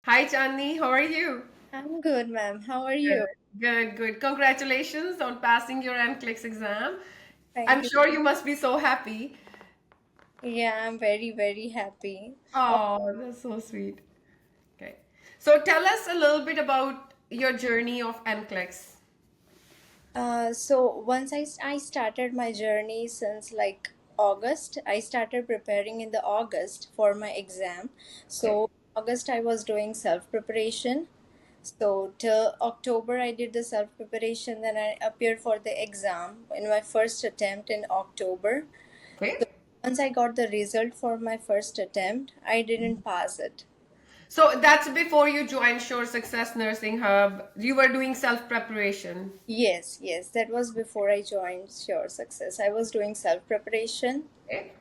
Hi, Chandni. How are you? I'm good, ma'am. How are Good, you? good, good. Congratulations on passing your NCLEX exam. I'm Thank you. sure you must be so happy. Yeah, I'm very, very happy. Oh, that's so sweet. Okay. So tell us a little bit about your journey of NCLEX. So once I started my journey since like August, I started preparing in the August for my exam. Okay. So August I was doing self preparation. So till October I did the self preparation. Then I appeared for the exam in my first attempt in October. So Okay. once I got the result for my first attempt, I didn't pass it. So that's before you joined Sure Success Nursing Hub. You were doing self preparation. Yes, yes, that was before I joined Sure Success. I was doing self preparation. Okay.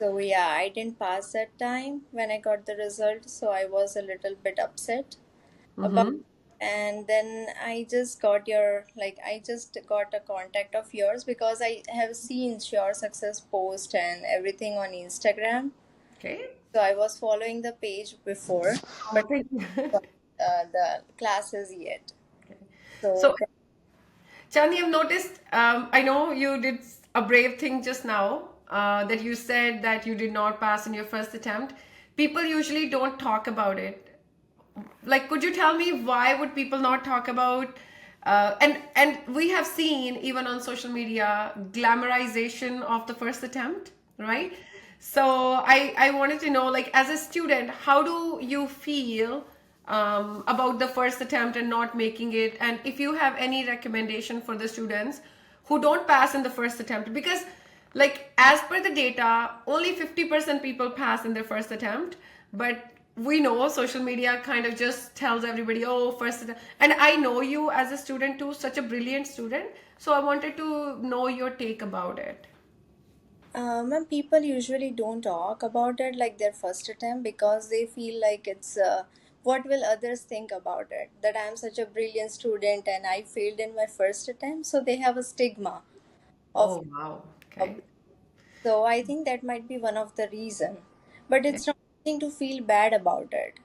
So, yeah, I didn't pass that time when I got the result. So, I was a little bit upset about Mm-hmm. and then I just got I just got a contact of yours because I have seen Sure Success post and everything on Instagram. Okay. So, I was following the page before, Oh, but thank you. not the classes yet. Okay. So So, Chani, I've noticed, I know you did a brave thing just now, that you said that you did not pass in your first attempt. People usually don't talk about it. Like, could you tell me why would people not talk about? And we have seen even on social media glamorization of the first attempt, right? So I wanted to know, like, as a student, how do you feel about the first attempt and not making it? And if you have any recommendation for the students who don't pass in the first attempt, because like as per the data, only 50% people pass in their first attempt, but we know social media kind of just tells everybody, oh, first attempt. And I know you as a student too, such a brilliant student. So I wanted to know your take about it. And people usually don't talk about it like their first attempt because they feel like it's what will others think about it? That I'm such a brilliant student and I failed in my first attempt, so they have a stigma of Oh, wow. Okay. public. So I think that might be one of the reason, but Okay. it's not anything to feel bad about it.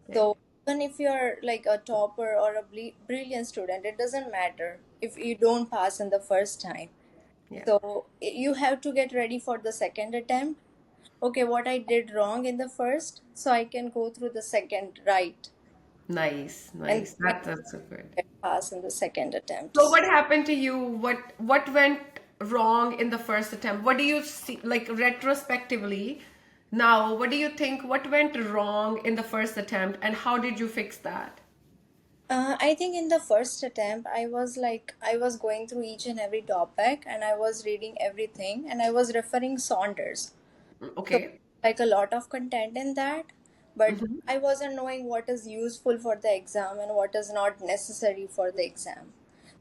Okay. So even if you're like a topper or a brilliant student, it doesn't matter if you don't pass in the first time. Yeah. So you have to get ready for the second attempt. Okay, what I did wrong in the first, so I can go through the second right, Nice. and Nice. we That's so good. can pass in the second So attempts. what happened to you? What went wrong in the first attempt? What do you see, like retrospectively now, what do you think what went wrong in the first attempt and how did you fix that? I think in the first attempt, I was going through each and every topic, and I was reading everything, and I was referring Saunders. So Okay. like a lot of content in that, but Mm-hmm. I wasn't knowing what is useful for the exam and what is not necessary for the exam.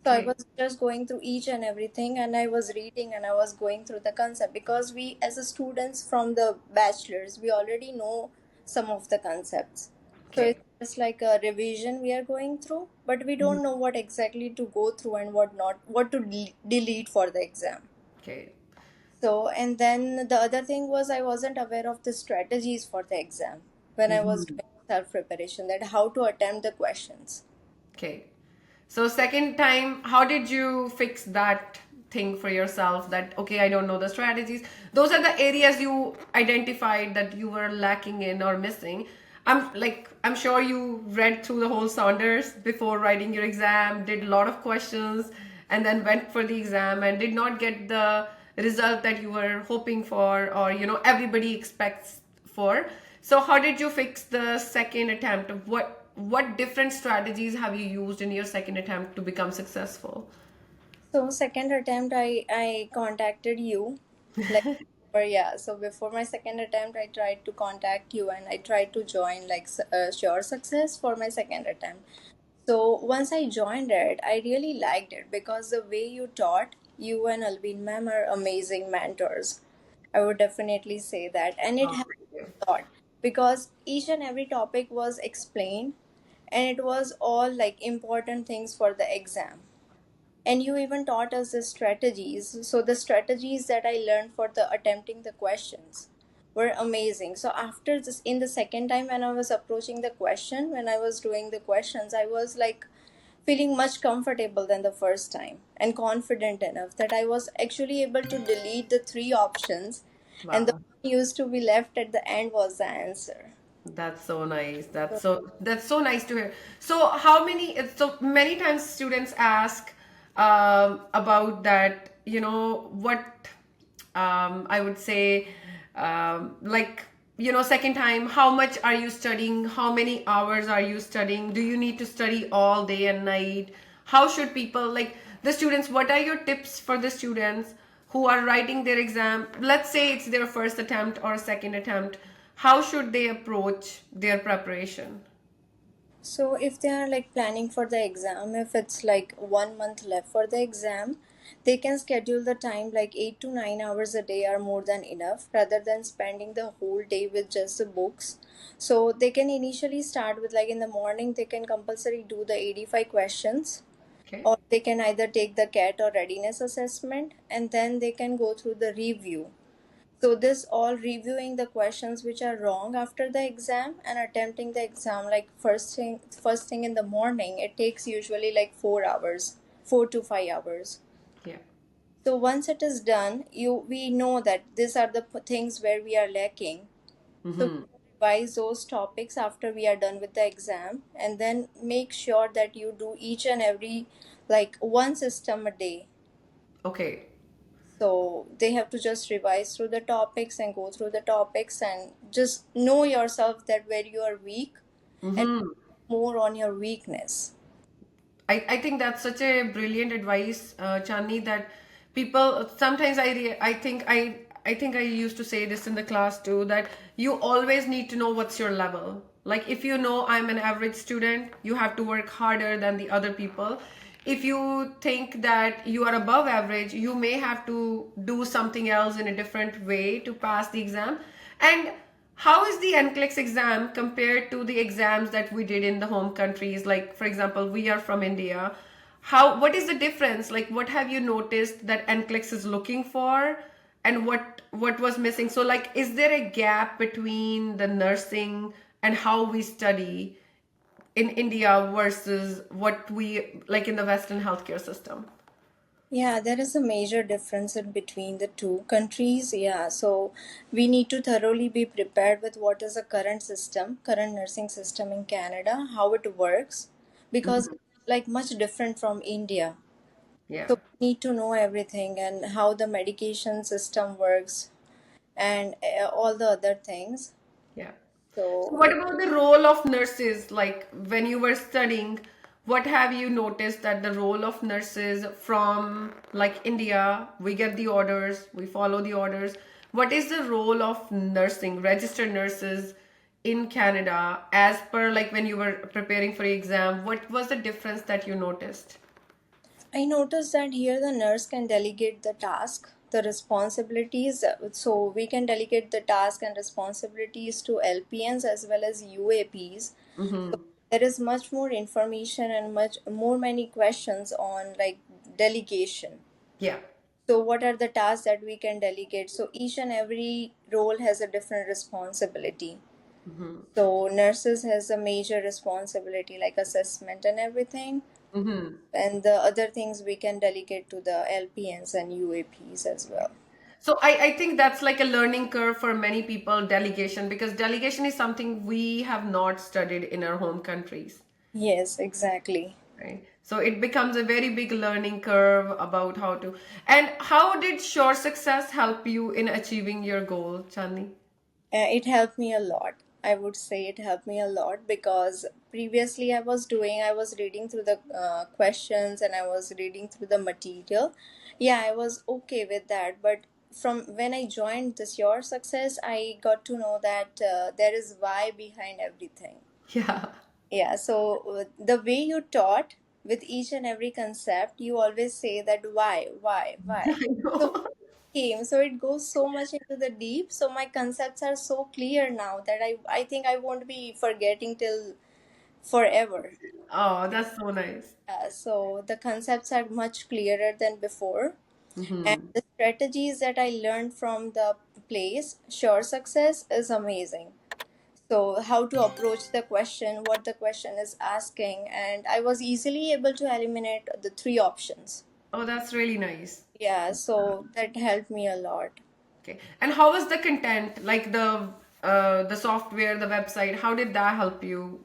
So I Okay. was just going through each and everything, and I was reading and I was going through the concept because we as a students from the bachelors we already know some of the concepts. So Okay. it's just like a revision we are going through, but we Mhm. don't know what exactly to go through and what not, what to delete for the exam. Okay. So, and then the other thing was I wasn't aware of the strategies for the exam when I was Mhm. doing self preparation, that how to attempt the questions. Okay. So second time, how did you fix that thing for yourself that okay, I don't know the strategies. Those are the areas you identified that you were lacking in or missing. I'm sure you read through the whole Saunders before writing your exam, did a lot of questions and then went for the exam and did not get the result that you were hoping for or everybody expects for. So how did you fix the second attempt? What different strategies have you used in your second attempt to become successful? So, second attempt, I contacted you. Like, or yeah, so before my second attempt, I tried to contact you and I tried to join like Sure Success for my second attempt. So, once I joined it, I really liked it because the way you taught, you and Alvin ma'am are amazing mentors. I would definitely say that. And it Oh, helped thank you. a lot because each and every topic was explained and it was all like important things for the exam. And you even taught us the strategies. So the strategies that I learned for the attempting the questions. were amazing. So after this, in the second time when I was approaching the question, when I was doing the questions, I was like feeling much comfortable than the first time and confident enough that I was actually able to delete the three options, and the Wow. one used to be left at the end was the answer. That's so nice. So, That's so nice to hear. So how many so many times students ask about that, what I would say like second time, how much are you studying? How many hours are you studying? Do you need to study all day and night? How should people, like the students, what are your tips for the students who are writing their exam? Let's say it's their first attempt or second attempt. How should they approach their preparation? so if they are like planning for the exam, if it's like 1 month left for the exam, they can schedule the time like 8 to 9 hours a day are more than enough rather than spending the whole day with just the books. So they can initially start with like in the morning, they can compulsory do the 85 questions, Okay. or they can either take the CAT or readiness assessment, and then they can go through the review. So this all reviewing the questions which are wrong after the exam and attempting the exam like first thing in the morning, it takes usually like 4 hours, 4 to 5 hours. Yeah. So once it is done, we know that these are the things where we are lacking. So we Mm-hmm. can revise those topics after we are done with the exam, and then make sure that you do each and every like one system a day. Okay. So they have to just revise through the topics and go through the topics and just know yourself that where you are weak and Mm-hmm. more on your weakness. I think that's such a brilliant advice, Chandni, that people sometimes I think I used to say this in the class too, that you always need to know what's your level. Like if you know I'm an average student, you have to work harder than the other people. If you think that you are above average, you may have to do something else in a different way to pass the exam. And how is the NCLEX exam compared to the exams that we did in the home countries? Like, for example, we are from India. What is the difference? Like, what have you noticed that NCLEX is looking for, and what was missing? So, like, is there a gap between the nursing and how we study in India versus what we like in the Western healthcare system? Yeah, there is a major difference in between the two countries. Yeah, so we need to thoroughly be prepared with what is the current system, current nursing system in Canada, how it works, because Mhm. it's like much different from India. Yeah. So we need to know everything and how the medication system works and all the other things. Yeah. So So what about the role of nurses? Like when you were studying, what have you noticed that the role of nurses from like India, we get the orders, we follow the orders. What is the role of nursing, registered nurses in Canada as per like when you were preparing for the exam? What was the difference that you noticed? I noticed that here the nurse can delegate the task, the responsibilities. So we can delegate the task and responsibilities to LPNs as well as UAPs. Mm-hmm. So there is much more information and much more many questions on like delegation. Yeah. So what are the tasks that we can delegate? So each and every role has a different responsibility. Mm-hmm. So nurses has a major responsibility like assessment and everything, Mm-hmm. and the other things we can delegate to the LPNs and UAPs as well. So I think that's like a learning curve for many people, delegation, because delegation is something we have not studied in our home countries, Yes, exactly. right? So it becomes a very big learning curve about how to. And how did Sure Success help you in achieving your goal, Chandni? It helped me a lot. I would say it helped me a lot because previously I was reading through the questions and I was reading through the material. Yeah, I was okay with that. But from when I joined this Your Success, I got to know that there is why behind everything. Yeah, Yeah, so the way you taught with each and every concept, you always say that why. I So know. came, so it goes so much into the deep. So my concepts are so clear now that I think I won't be forgetting till forever. Oh, that's so nice. So the concepts are much clearer than before. And Mm-hmm. the strategies that I learned from the place, Sure Success, is amazing. So, how to approach the question, what the question is asking, and I was easily able to eliminate the three options. Oh, that's really nice. Yeah, so that helped me a lot. Okay. And how was the content, like the software, the website? How did that help you?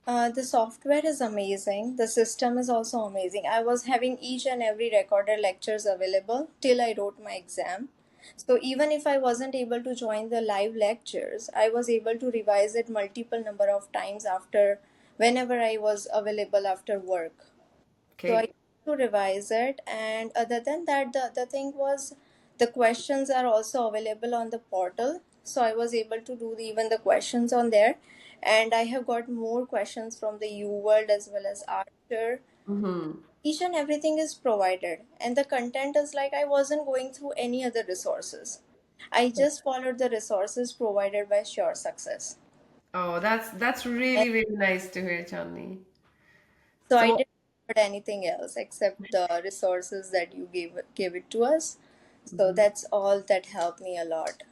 The software is amazing. The system is also amazing. I was having each and every recorded lectures available till I wrote my exam. So even if I wasn't able to join the live lectures, I was able to revise it multiple number of times after whenever I was available after work. So I Okay. used to revise it, and other than that, the other thing was the questions are also available on the portal. So I was able to do even the questions on there, and I have got more questions from the U World as well as Archer. Mm-hmm. Each and everything is provided, and the content is like I wasn't going through any other resources. I just followed the resources provided by Sure Success. Oh, that's really, really nice to hear, Chandni. So I So, didn't put anything else except the resources that you gave it to us. So that's all that helped me a lot.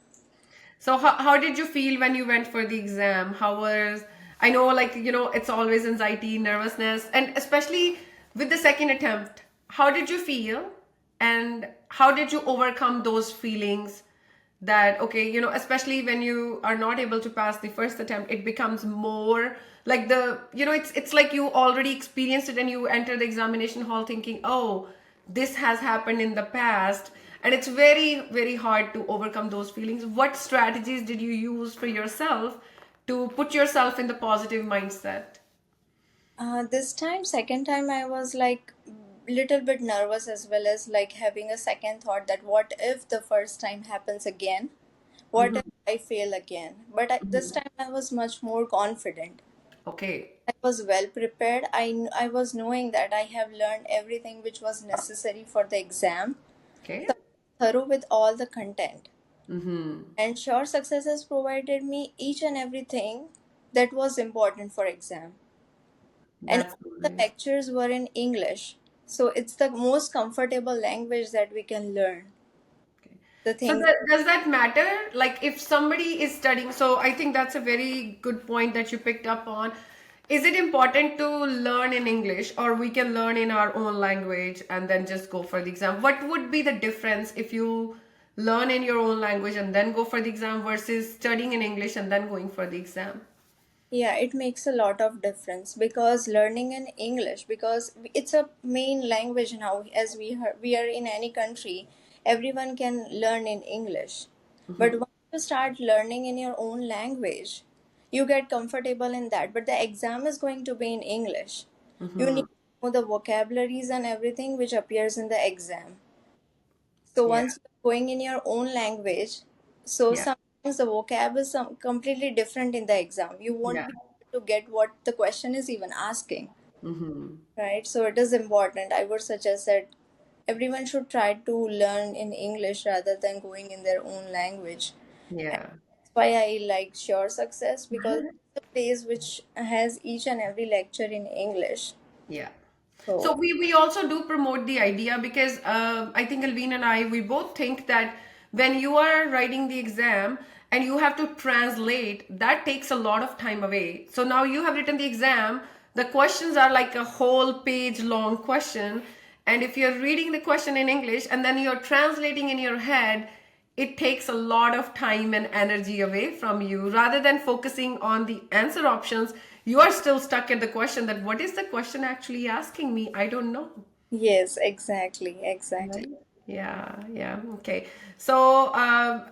so how did you feel when you went for the exam? How was, I know, like, it's always anxiety, nervousness, and especially with the second attempt. How did you feel? And how did you overcome those feelings that, okay, especially when you are not able to pass the first attempt, it becomes more like it's like you already experienced it and you enter the examination hall thinking, oh, this has happened in the past, and it's very, very hard to overcome those feelings. What strategies did you use for yourself to put yourself in the positive mindset? This time, second time, I was like little bit nervous as well as like having a second thought that what if the first time happens again? What if I fail again? But this time I was much more confident. Okay. I was well prepared. I was knowing that I have learned everything which was necessary for the exam. Okay. So thorough with all the content. Mm-hmm. And Sure Success has provided me each and everything that was important for exam. And That's all the nice. lectures were in English. So it's the most comfortable language that we can learn. Okay. The So things. does that matter? Like if somebody is studying, so I think that's a very good point that you picked up on. Is it important to learn in English, or we can learn in our own language and then just go for the exam? What would be the difference if you learn in your own language and then go for the exam versus studying in English and then going for the exam? Yeah, it makes a lot of difference because learning in English, because it's a main language now. As we are in any country, everyone can learn in English. But once you start learning in your own language, you get comfortable in that. But the exam is going to be in English. You need to know the vocabularies and everything which appears in the exam. So Yeah. once you're going in your own language, so Yeah. sometimes the vocab is completely different in the exam. You won't Yeah. be able to get what the question is even asking, Mm-hmm. right? So it is important. I would suggest that everyone should try to learn in English rather than going in their own language. And Yeah. that's why I like Sure Success because it's a place which has each and every lecture in English. Yeah. So So we also do promote the idea because I think Alvin and I, we both think that when you are writing the exam and you have to translate, that takes a lot of time away. So now you have written the exam, the questions are like a whole page long question. And if you're reading the question in English and then you're translating in your head, it takes a lot of time and energy away from you. Rather than focusing on the answer options, you are still stuck at the question that what is the question actually asking me? I don't know. yes, exactly, Right. exactly. Yeah, yeah. Okay. So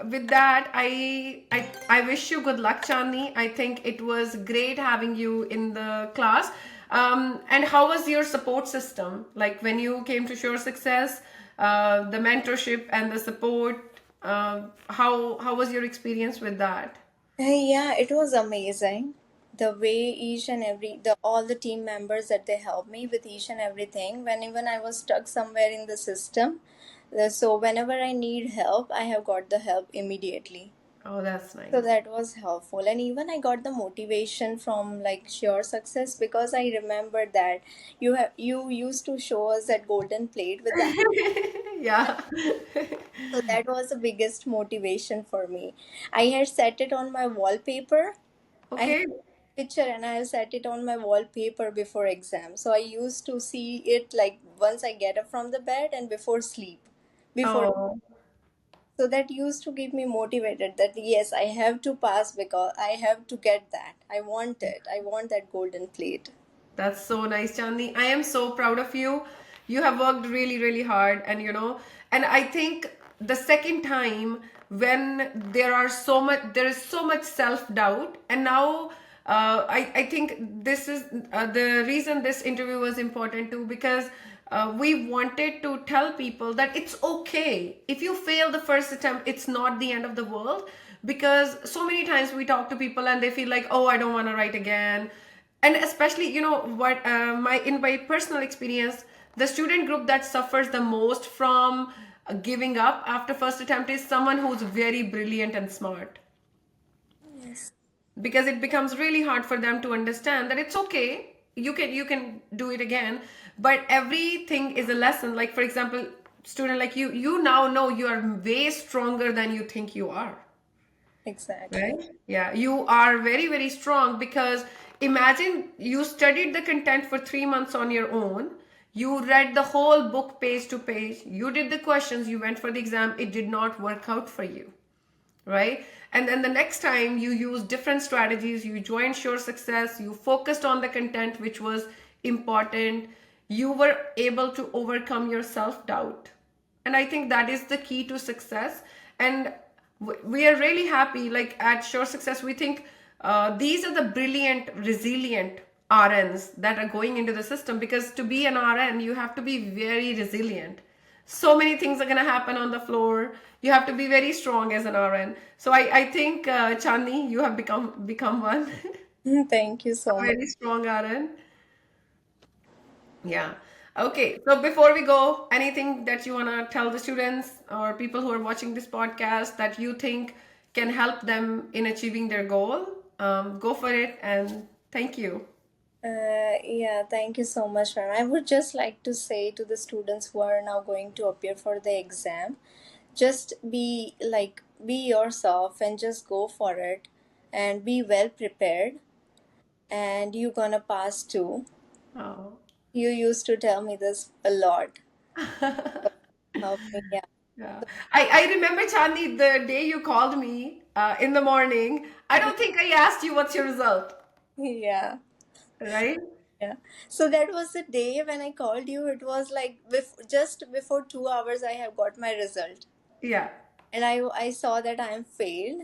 with that, I wish you good luck, Chandni. I think it was great having you in the class. And how was your support system? Like when you came to Sure Success, the mentorship and the support. How was your experience with that? Yeah, it was amazing. The way each and every the all the team members that they helped me with each and everything. When even I was stuck somewhere in the system, so whenever I need help, I have got the help immediately. Oh, that's So nice. that was helpful, and even I got the motivation from like Sure Success because I remembered that you used to show us that golden plate with the Yeah. So that was the biggest motivation for me. I had set it on my wallpaper. I had Okay. a picture and I have set it on my wallpaper before exam. So I used to see it like once I get up from the bed and before sleep. Before, Oh. so that used to keep me motivated that yes, I have to pass because I have to get that. I want it. I want that golden plate. That's so nice, Chandni. I am so proud of you. You have worked really, really hard, and and I think the second time when there is so much self-doubt, and now I think this is the reason this interview was important too, because we wanted to tell people that it's okay if you fail the first attempt. It's not the end of the world, because so many times we talk to people and they feel like, oh, I don't want to write again. And especially, what my in my personal experience, the student group that suffers the most from giving up after first attempt is someone who's very brilliant and smart, Yes. because it becomes really hard for them to understand that it's okay, you can do it again. But everything is a lesson. Like, for example, student like you now know you are way stronger than you think you are. Exactly. Right? Yeah, you are very, very strong, because imagine you studied the content for 3 months on your own. You read the whole book page to page. You did the questions. You went for the exam. It did not work out for you. Right? And then the next time you use different strategies. You joined Sure Success. You focused on the content, which was important. You were able to overcome your self doubt. And I think that is the key to success. And we are really happy, like at Sure Success, we think these are the brilliant, resilient RNs that are going into the system, because to be an RN you have to be very resilient. So many things are going to happen on the floor. You have to be very strong as an RN. So I think, Chandni, you have become one. Thank you so A much. very strong RN. Yeah. Okay. So before we go, anything that you want to tell the students or people who are watching this podcast that you think can help them in achieving their goal? Go for it, and thank you. Yeah, thank you so much, ma'am. I would just like to say to the students who are now going to appear for the exam, just be yourself and just go for it and be well prepared and you're gonna pass too. Oh. You used to tell me this a lot. Help me, yeah. Yeah. I remember, Chandni, the day you called me in the morning. I don't think I asked you what's your result, Yeah. right? Yeah. So that was the day when I called you. It was like just before 2 hours I have got my result. Yeah. And I saw that I am failed.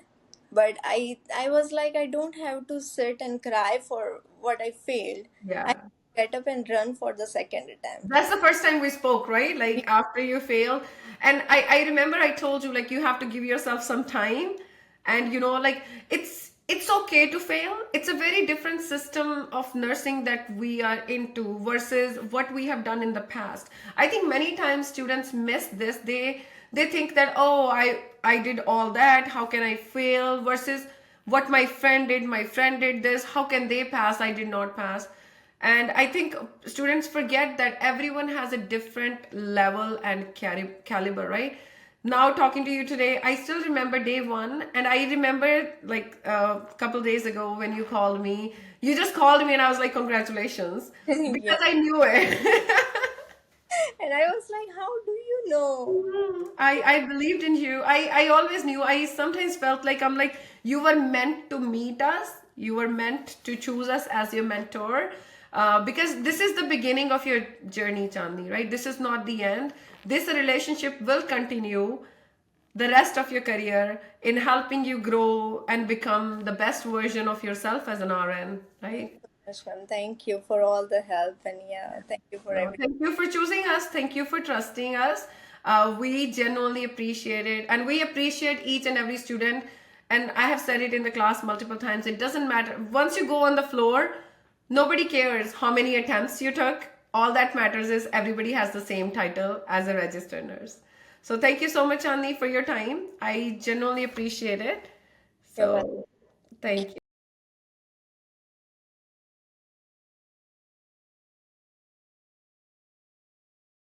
But I was like I don't have to sit and cry for what I failed. I Yeah. get up and run for the second attempt. That's the first time we spoke, right? Like after you failed. And I remember I told you, like, you have to give yourself some time. And like, it's okay to fail. It's a very different system of nursing that we are into versus what we have done in the past. I think many times students miss this. They think that, oh, I did all that. How can I fail? Versus what my friend did. My friend did this. How can they pass? I did not pass. And I think students forget that everyone has a different level and caliber, right? Now, talking to you today, I still remember day one, and I remember like a couple days ago when you called me. You just called me, and I was like, "Congratulations," Yeah. because I knew it. And I was like, how do you know? I believed in you. I always knew. I sometimes felt like I'm like, you were meant to meet us. You were meant to choose us as your mentor. Because this is the beginning of your journey, Chandni, right? This is not the end. This relationship will continue the rest of your career in helping you grow and become the best version of yourself as an RN, right? Much, ma'am. Thank you for all the help and yeah, thank you for No, everything. thank you for choosing us. Thank you for trusting us. We genuinely appreciate it. And we appreciate each and every student. And I have said it in the class multiple times. It doesn't matter. Once you go on the floor, nobody cares how many attempts you took. All that matters is everybody has the same title as a registered nurse. So thank you so much, Anni, for your time. I genuinely appreciate it. You're welcome. So thank you.